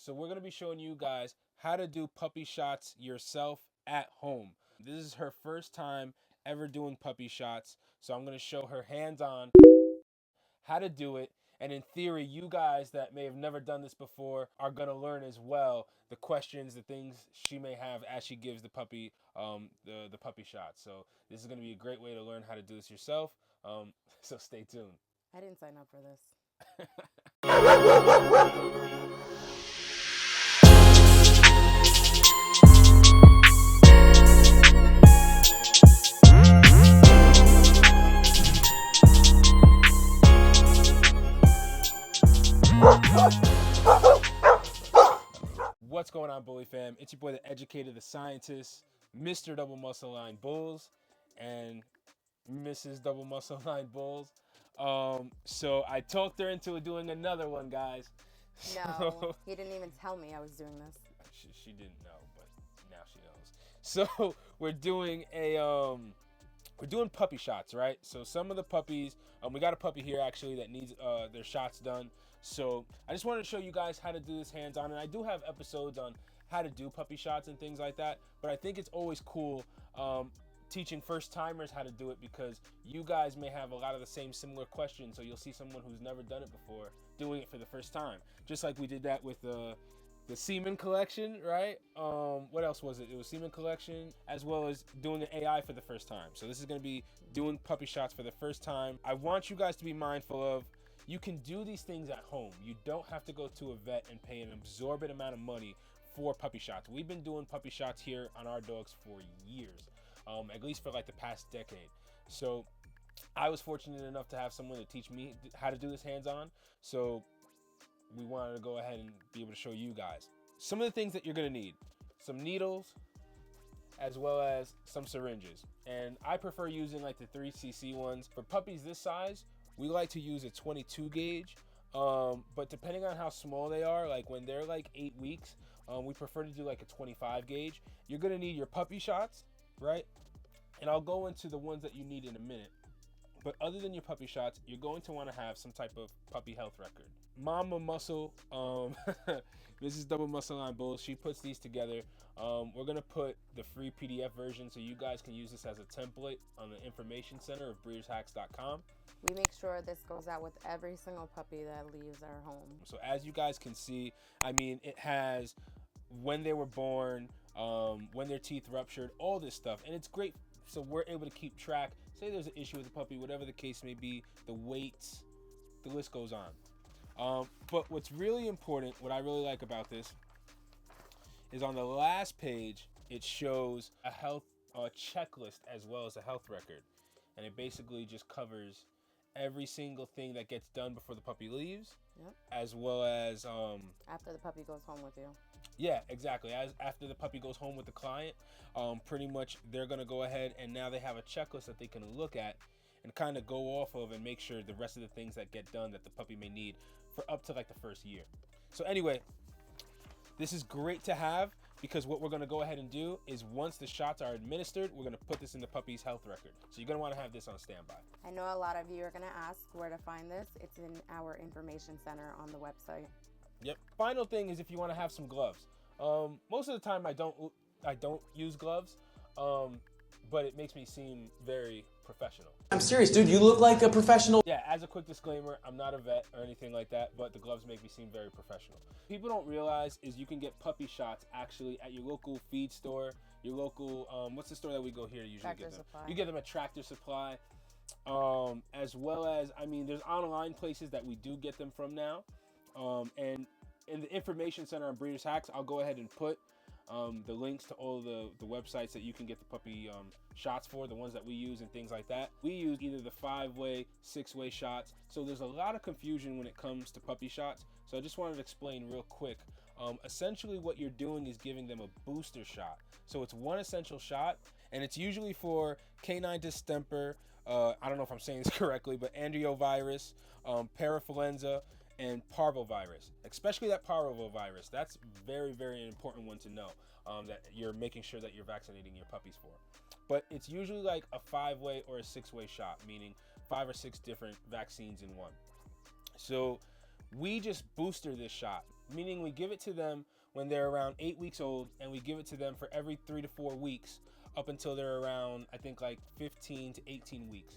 So we're going to be showing you guys how to do puppy shots yourself at home. This is her first time ever doing puppy shots. So I'm going to show her hands-on how to do it. And in theory, you guys that may have never done this before are going to learn as well the questions, the things she may have as she gives the puppy the puppy shot. So this is going to be a great way to learn how to do this yourself. So stay tuned. I didn't sign up for this. What's going on, Bully fam? It's your boy, the educator, the scientist, Mr. Double Muscle Line Bulls, and Mrs. Double Muscle Line Bulls. So I talked her into doing another one, guys. No, he didn't even tell me I was doing this. She didn't know, but now she knows. So we're doing puppy shots, right? So some of the puppies, we got a puppy here actually that needs their shots done. So I just wanted to show you guys how to do this hands-on, and I do have episodes on how to do puppy shots and things like that, but I think it's always cool teaching first-timers how to do it, because you guys may have a lot of the same similar questions, so you'll see someone who's never done it before doing it for the first time, just like we did that with the semen collection, right? What else was it? It was semen collection, as well as doing an AI for the first time. So this is going to be doing puppy shots for the first time. I want you guys to be mindful of, you can do these things at home. You don't have to go to a vet and pay an absorbent amount of money for puppy shots. We've been doing puppy shots here on our dogs for years, at least for like the past decade. So I was fortunate enough to have someone to teach me how to do this hands-on. So we wanted to go ahead and be able to show you guys. Some of the things that you're gonna need: some needles, as well as some syringes. And I prefer using like the 3cc ones. For puppies this size, we like to use a 22 gauge. But depending on how small they are, like when they're like 8 weeks, we prefer to do like a 25 gauge. You're gonna need your puppy shots, right? And I'll go into the ones that you need in a minute. But other than your puppy shots, you're going to want to have some type of puppy health record. Mama Muscle, Mrs. Double Muscle Line Bulls, she puts these together. We're going to put the free PDF version so you guys can use this as a template on the information center of breedershacks.com. We make sure this goes out with every single puppy that leaves our home. So as you guys can see, I mean, it has when they were born, when their teeth ruptured, all this stuff. And it's great, so we're able to keep track. Say there's an issue with the puppy, whatever the case may be, the weights, the list goes on. But what's really important, what I really like about this, is on the last page, it shows a health checklist as well as a health record. And it basically just covers every single thing that gets done before the puppy leaves, as well as after the puppy goes home with you. Yeah, exactly. After the puppy goes home with the client, pretty much they're going to go ahead and now they have a checklist that they can look at and kind of go off of and make sure the rest of the things that get done that the puppy may need for up to like the first year. So anyway, this is great to have, because what we're going to go ahead and do is once the shots are administered, we're going to put this in the puppy's health record. So you're going to want to have this on standby. I know a lot of you are going to ask where to find this. It's in our information center on the website. Yep. Final thing is if you want to have some gloves. Most of the time I don't use gloves, but it makes me seem very professional. I'm serious, dude. You look like a professional. Yeah, as a quick disclaimer, I'm not a vet or anything like that, but the gloves make me seem very professional. People don't realize is you can get puppy shots actually at your local feed store, your local, what's the store that we go here to usually Tractor get them? Supply. You get them at Tractor Supply, as well as, I mean, there's online places that we do get them from now. And in the information center on Breeders Hacks, I'll go ahead and put the links to all the websites that you can get the puppy shots for, the ones that we use and things like that. We use either the 5-way, 6-way shots. So there's a lot of confusion when it comes to puppy shots. So I just wanted to explain real quick. Essentially what you're doing is giving them a booster shot. So it's one essential shot, and it's usually for canine distemper, I don't know if I'm saying this correctly, but andriovirus, parainfluenza, and parvovirus, especially that parvovirus. That's very, very important one to know, that you're making sure that you're vaccinating your puppies for. But it's usually like a 5-way or a 6-way shot, meaning 5 or 6 different vaccines in one. So we just booster this shot. meaning we give it to them when they're around 8 weeks old, and we give it to them for every 3 to 4 weeks up until they're around, I think, like 15 to 18 weeks,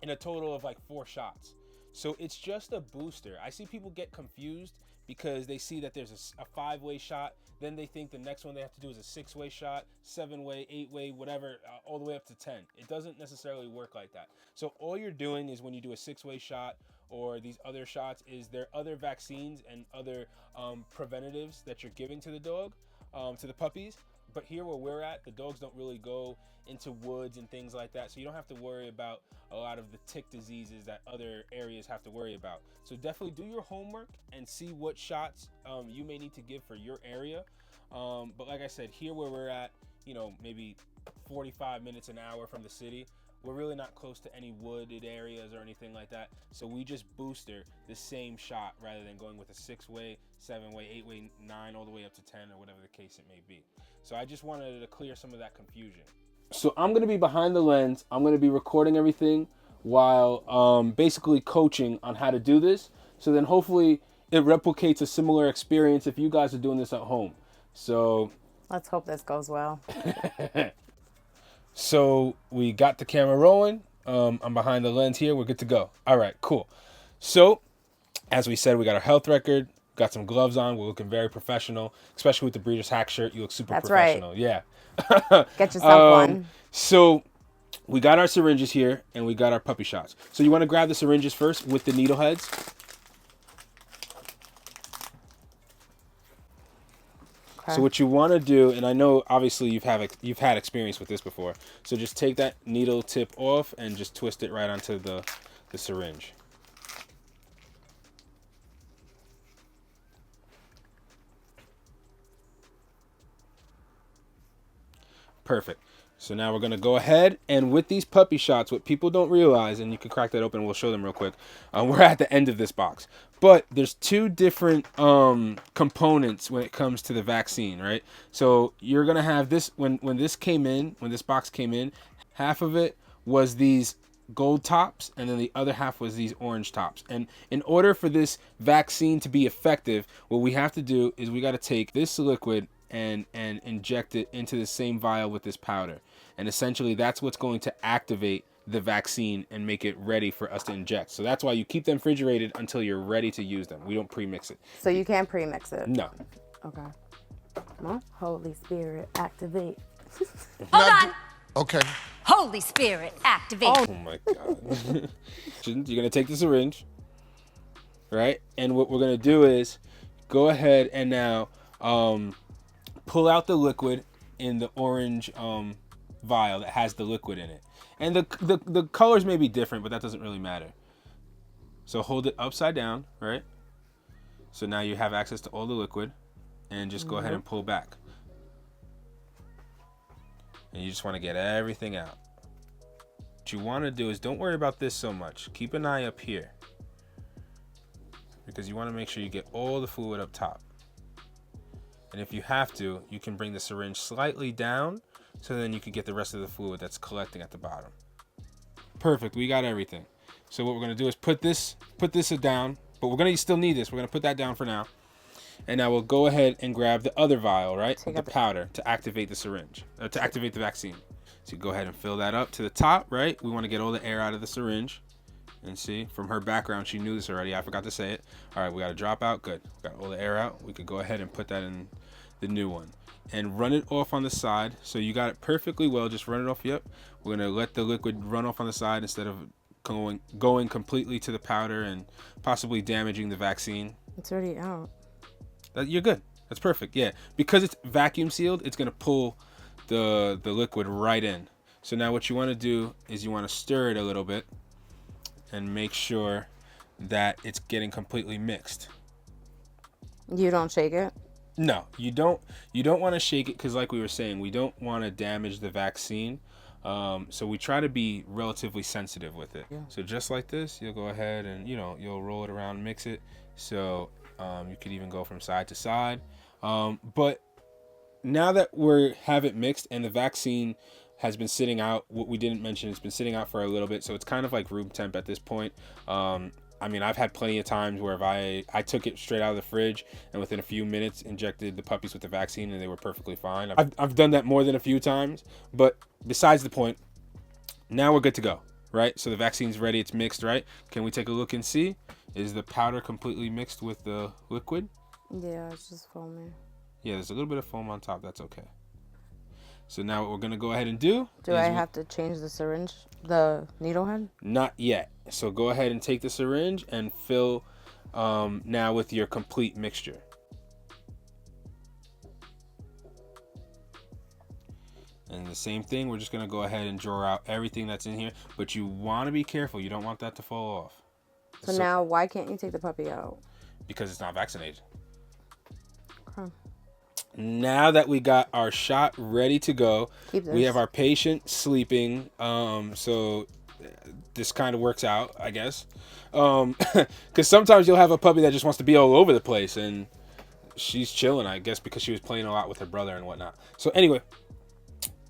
in a total of like 4 shots. So it's just a booster. I see people get confused because they see that there's a 5-way shot. Then they think the next one they have to do is a 6-way shot, 7-way, 8-way, whatever, all the way up to 10. It doesn't necessarily work like that. So all you're doing is when you do a 6-way shot or these other shots, is there other vaccines and other preventatives that you're giving to the dog, to the puppies. But here where we're at, the dogs don't really go into woods and things like that. So you don't have to worry about a lot of the tick diseases that other areas have to worry about. So definitely do your homework and see what shots you may need to give for your area. But like I said, here where we're at, you know, maybe 45 minutes, an hour from the city, we're really not close to any wooded areas or anything like that. So we just booster the same shot rather than going with a 6-way, 7-way, 8-way, 9, all the way up to 10, or whatever the case it may be. So I just wanted to clear some of that confusion. So I'm going to be behind the lens. I'm going to be recording everything while basically coaching on how to do this. So then hopefully it replicates a similar experience if you guys are doing this at home. So Let's hope this goes well. So we got the camera rolling. I'm behind the lens here. We're good to go. All right, cool. So as we said, we got our health record, got some gloves on. We're looking very professional, especially with the Breeders' Hack shirt. You look super That's professional. right. Yeah. Get yourself one. So we got our syringes here and we got our puppy shots. So you want to grab the syringes first with the needle heads. Okay. So what you want to do, and I know obviously you've had experience with this before, so just take that needle tip off and just twist it right onto the syringe. Perfect. So now we're going to go ahead, and with these puppy shots, what people don't realize, and you can crack that open and we'll show them real quick, we're at the end of this box. But there's 2 different components when it comes to the vaccine, right? So you're going to have this, when this box came in, half of it was these gold tops, and then the other half was these orange tops. And in order for this vaccine to be effective, what we have to do is we got to take this liquid and inject it into the same vial with this powder. And essentially that's what's going to activate the vaccine and make it ready for us to inject. So that's why you keep them refrigerated until you're ready to use them. We don't pre-mix it. So you can't pre-mix it? No. Okay. Well, Holy Spirit, activate. Hold on. Okay. Holy Spirit, activate. Oh my God. You're going to take the syringe, right? And what we're going to do is go ahead and now pull out the liquid in the orange vial that has the liquid in it. And the colors may be different, but that doesn't really matter. So hold it upside down, right? So now you have access to all the liquid, and just go ahead and pull back. And you just want to get everything out. What you want to do is don't worry about this so much. Keep an eye up here, because you want to make sure you get all the fluid up top. And if you have to, you can bring the syringe slightly down, so then you can get the rest of the fluid that's collecting at the bottom. Perfect, we got everything. So what we're gonna do is put this down, but we're gonna still need this. We're gonna put that down for now. And now we'll go ahead and grab the other vial, right? With the powder to activate the syringe, to activate the vaccine. So you go ahead and fill that up to the top, right? We wanna get all the air out of the syringe. And see, from her background, she knew this already. I forgot to say it. All right, we got a drop out. Good. We got all the air out. We could go ahead and put that in the new one and run it off on the side. So you got it perfectly well. Just run it off. Yep. We're going to let the liquid run off on the side instead of going completely to the powder and possibly damaging the vaccine. It's already out. You're good. That's perfect. Yeah. Because it's vacuum sealed, it's going to pull the liquid right in. So now what you want to do is you want to stir it a little bit and make sure that it's getting completely mixed. You don't shake it? No, you don't want to shake it, because like we were saying, we don't want to damage the vaccine. So we try to be relatively sensitive with it. Yeah. So just like this, you'll go ahead and you'll roll it around, mix it. So you could even go from side to side. But now that we have it mixed and the vaccine has been sitting out, what we didn't mention, it's been sitting out for a little bit, so it's kind of like room temp at this point. I mean, I've had plenty of times where if I took it straight out of the fridge and within a few minutes injected the puppies with the vaccine and they were perfectly fine. I've done that more than a few times, but besides the point, now we're good to go, right? So the vaccine's ready, it's mixed, right? Can we take a look and see? Is the powder completely mixed with the liquid? Yeah, it's just foaming. Yeah, there's a little bit of foam on top, that's okay. So now what we're gonna go ahead and do. Do I have to change the syringe, the needle head? Not yet. So go ahead and take the syringe and fill now with your complete mixture. And the same thing, we're just gonna go ahead and draw out everything that's in here, but you wanna be careful. You don't want that to fall off. So now why can't you take the puppy out? Because it's not vaccinated. Okay. Now that we got our shot ready to go, we have our patient sleeping. So this kind of works out, I guess. Because sometimes you'll have a puppy that just wants to be all over the place, and she's chilling, I guess, because she was playing a lot with her brother and whatnot. So anyway,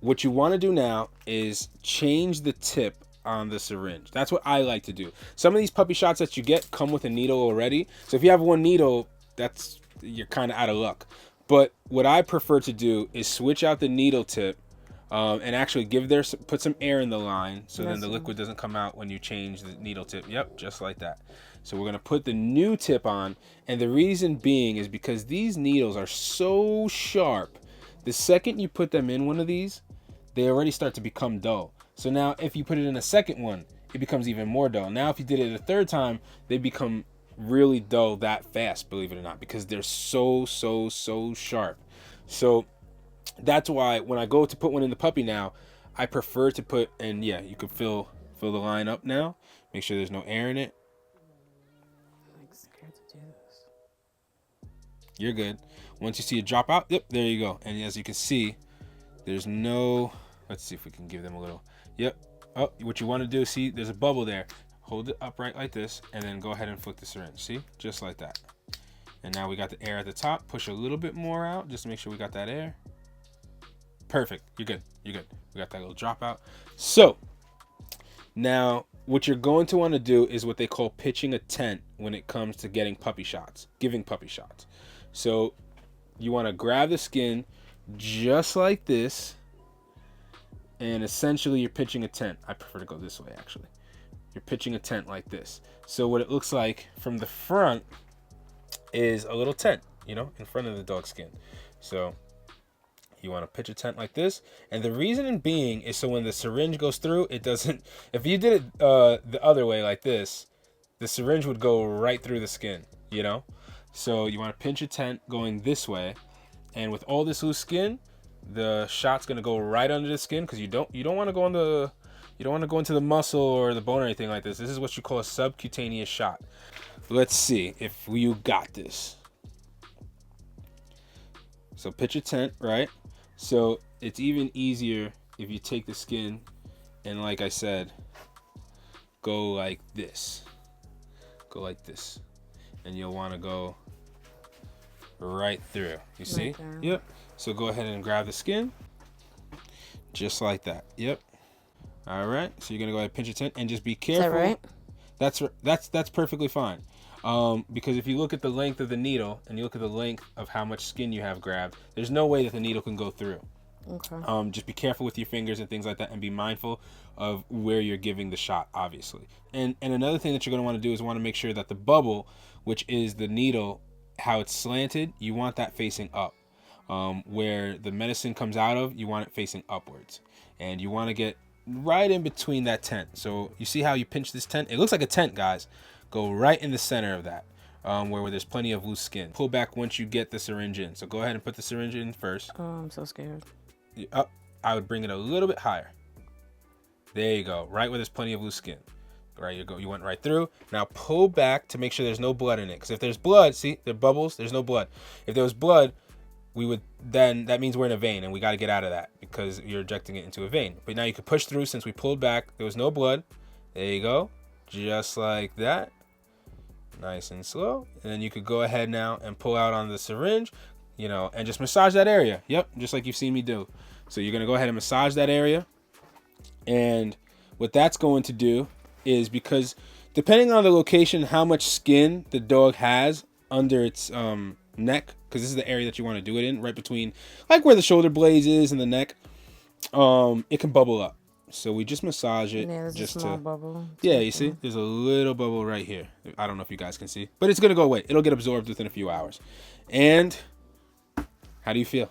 what you want to do now is change the tip on the syringe. That's what I like to do. Some of these puppy shots that you get come with a needle already. So if you have one needle, you're kind of out of luck. But what I prefer to do is switch out the needle tip and actually put some air in the line so then the liquid doesn't come out when you change the needle tip. Yep, just like that. So we're going to put the new tip on, and the reason being is because these needles are so sharp. The second you put them in one of these, they already start to become dull. So now if you put it in a second one, it becomes even more dull. Now if you did it a third time, they become really dull that fast, believe it or not, because they're so sharp. So that's why when I go to put one in the puppy now, I prefer to put, and yeah, you could fill the line up now. Make sure there's no air in it. I'm scared to do this. You're good. Once you see it drop out, yep, there you go. And as you can see, there's no, let's see if we can give them a little, yep. Oh, what you want to do, see, there's a bubble there. Hold it upright like this, and then go ahead and flick the syringe. See? Just like that. And now we got the air at the top. Push a little bit more out just to make sure we got that air. Perfect. You're good. You're good. We got that little drop out. So, now what you're going to want to do is what they call pitching a tent when it comes to getting puppy shots, giving puppy shots. So, you want to grab the skin just like this, and essentially you're pitching a tent. I prefer to go this way, actually. You're pitching a tent like this. So what it looks like from the front is a little tent, you know, in front of the dog skin. So you want to pitch a tent like this. And the reason being is so when the syringe goes through, it doesn't, if you did it the other way like this, the syringe would go right through the skin, you know? So you want to pinch a tent going this way. And with all this loose skin, the shot's going to go right under the skin because you don't want to go on the, you don't want to go into the muscle or the bone or anything like this. This is what you call a subcutaneous shot. Let's see if you got this. So pitch a tent, right? So it's even easier if you take the skin and, like I said, go like this. Go like this. And you'll want to go right through. You see? Right. Yep. So go ahead and grab the skin. Just like that. Yep. All right, so you're gonna go ahead and pinch your tent and just be careful. Is that right? That's perfectly fine. Because if you look at the length of the needle and you look at the length of how much skin you have grabbed, there's no way that the needle can go through. Okay. Just be careful with your fingers and things like that, and be mindful of where you're giving the shot, obviously. And another thing that you're gonna want to do is want to make sure that the bubble, which is the needle, how it's slanted, you want that facing up. Where the medicine comes out of, you want it facing upwards, and you want to get right in between that tent. So you see how you pinch this tent? It looks like a tent, guys. Go right in the center of that, where there's plenty of loose skin. Pull back once you get the syringe in. So go ahead and put the syringe in first. Oh, I'm so scared. Up. I would bring it a little bit higher. There you go. Right where there's plenty of loose skin. Right, you go. You went right through. Now pull back to make sure there's no blood in it. Because if there's blood, see, there are bubbles. There's no blood. If there was blood, that means we're in a vein, and we got to get out of that because you're ejecting it into a vein. But now you can push through. Since we pulled back, there was no blood. There you go, just like that, nice and slow. And then you could go ahead now and pull out on the syringe, you know, and just massage that area. Yep, just like you've seen me do. So you're gonna go ahead and massage that area, and what that's going to do is, because depending on the location, how much skin the dog has under its neck, because this is the area that you want to do it in, right between like where the shoulder blades is and the neck, it can bubble up. So we just massage it. Yeah, there's just a small bubble. Yeah, you see? There's a little bubble right here. I don't know if you guys can see, but it's going to go away. It'll get absorbed within a few hours. And how do you feel?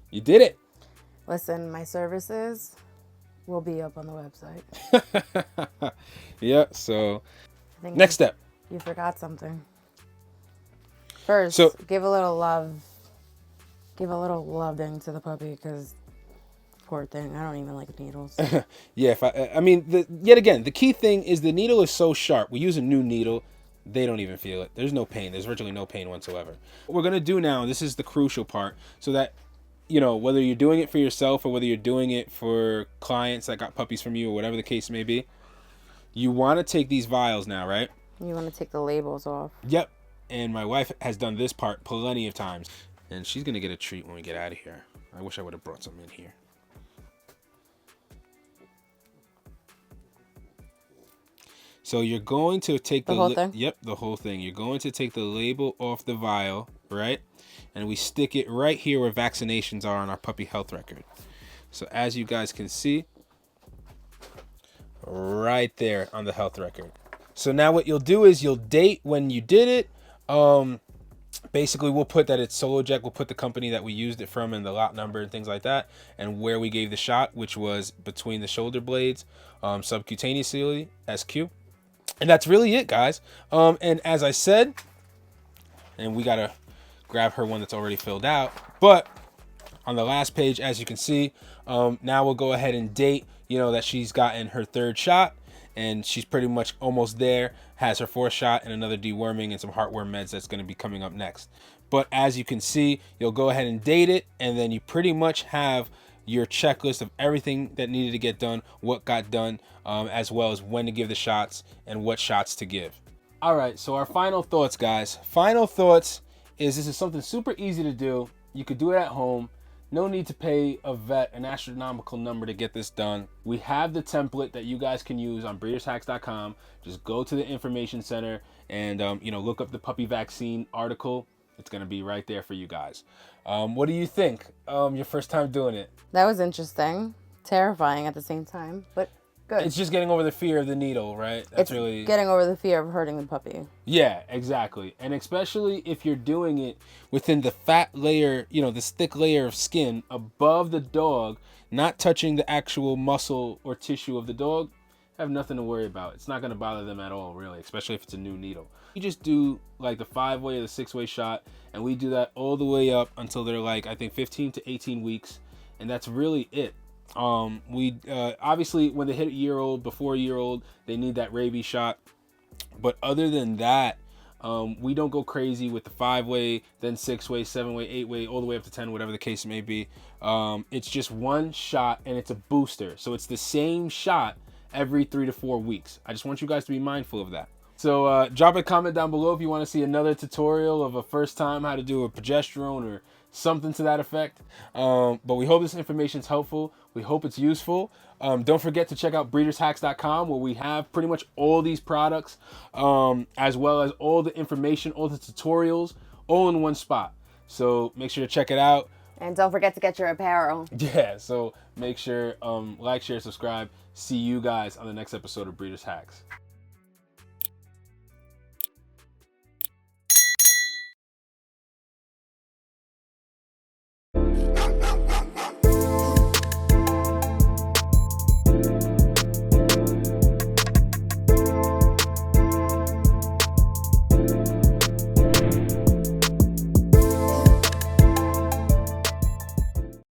You did it. Listen, my services will be up on the website. Yeah, so I think next step. You forgot something. First, So- give a little love. Give a little loving to the puppy, because poor thing. I don't even like needles. Yeah, I mean, yet again, the key thing is the needle is so sharp. We use a new needle. They don't even feel it. There's no pain. There's virtually no pain whatsoever. What we're going to do now, this is the crucial part, so that, you know, whether you're doing it for yourself or whether you're doing it for clients that got puppies from you or whatever the case may be, you want to take these vials now, right? You want to take the labels off. Yep. And my wife has done this part plenty of times. And she's going to get a treat when we get out of here. I wish I would have brought something in here. So you're going to take the whole thing? Yep, the whole thing. You're going to take the label off the vial, right? And we stick it right here where vaccinations are on our puppy health record. So as you guys can see, right there on the health record. So now what you'll do is you'll date when you did it. Basically, we'll put that it's SoloJect. We'll put the company that we used it from and the lot number and things like that, and where we gave the shot, which was between the shoulder blades, subcutaneously, SQ. And that's really it, guys. And as I said, and we got to grab her one that's already filled out, but on the last page, as you can see, now we'll go ahead and date, you know, that she's gotten her 3rd shot, and she's pretty much almost there, has her 4th shot and another deworming and some heartworm meds that's going to be coming up next. But as you can see, you'll go ahead and date it, and then you pretty much have your checklist of everything that needed to get done, what got done, as well as when to give the shots and what shots to give. All right, so our final thoughts, guys. Final thoughts is this is something super easy to do. You could do it at home. No need to pay a vet an astronomical number to get this done. We have the template that you guys can use on breedershacks.com. Just go to the information center and you know, look up the puppy vaccine article. It's gonna be right there for you guys. What do you think? Your first time doing it? That was interesting. Terrifying at the same time, but good. It's just getting over the fear of the needle, right? That's it's really getting over the fear of hurting the puppy. Yeah, exactly. And especially if you're doing it within the fat layer, you know, this thick layer of skin above the dog, not touching the actual muscle or tissue of the dog, have nothing to worry about. It's not going to bother them at all, really, especially if it's a new needle. You just do like the 5-way or the 6-way shot, and we do that all the way up until they're like, I think 15 to 18 weeks, and that's really it. We obviously when they hit a year old, before a year old, they need that rabies shot. But other than that, we don't go crazy with the 5-way, then 6-way, 7-way, 8-way, all the way up to 10, whatever the case may be. It's just one shot, and it's a booster. So it's the same shot every 3 to 4 weeks. I just want you guys to be mindful of that. So drop a comment down below if you want to see another tutorial of a first time how to do a progesterone or something to that effect. But we hope this information is helpful. We hope it's useful. Don't forget to check out breedershacks.com, where we have pretty much all these products, as well as all the information, all the tutorials, all in one spot. So make sure to check it out. And don't forget to get your apparel. Yeah, so make sure like, share, subscribe. See you guys on the next episode of Breeders Hacks.